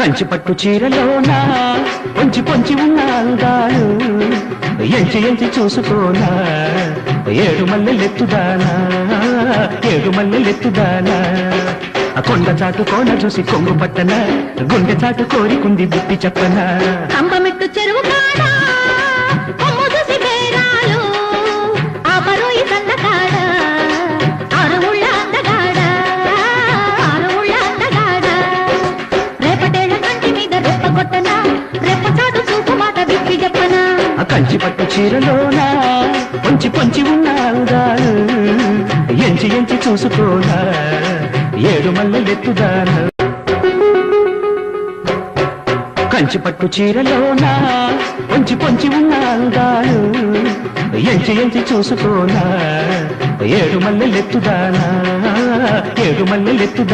కంచి పట్టు చీరలోనా పొంచి పొంచి ఉన్న అందాలు ఎంచి ఎంచి చూసుకోనా ఏడు మల్లెలెత్తుదానా ఏడు మల్లెలెత్తుదానా కొండ చాటు కోన చూసి కొంగు పట్టన గుండె చాటు కోరికుంది బుద్ధి చెప్పనా కంపమెట్టు చెరువు కాడా కొమ్ము చూసి బేరాలు ఆ పరోయి సందకాడ ఆరువుళ్ళ అందగాడ ఆరువుళ్ళ అందగాడ రేపటేళ్ళ కంటి మీద రెప్ప కొట్టనా రెప్ప చాటు చూపు మాట విప్పి చెప్పనా కంచి పట్టు చీరలోనా పొంచి పొంచి ఉన్న అందాలు ఎంచి ఎంచి చూసుకోనా ఏడు మల్లెలెత్తుదానా కంచి పట్టు చీరలోనా పొంచి పొంచి ఉన్న అందాలు ఎంచి ఎంచి చూసుకోనా ఏడు మల్లెలెత్తుదానా ఏడు మల్లెలెత్తుదా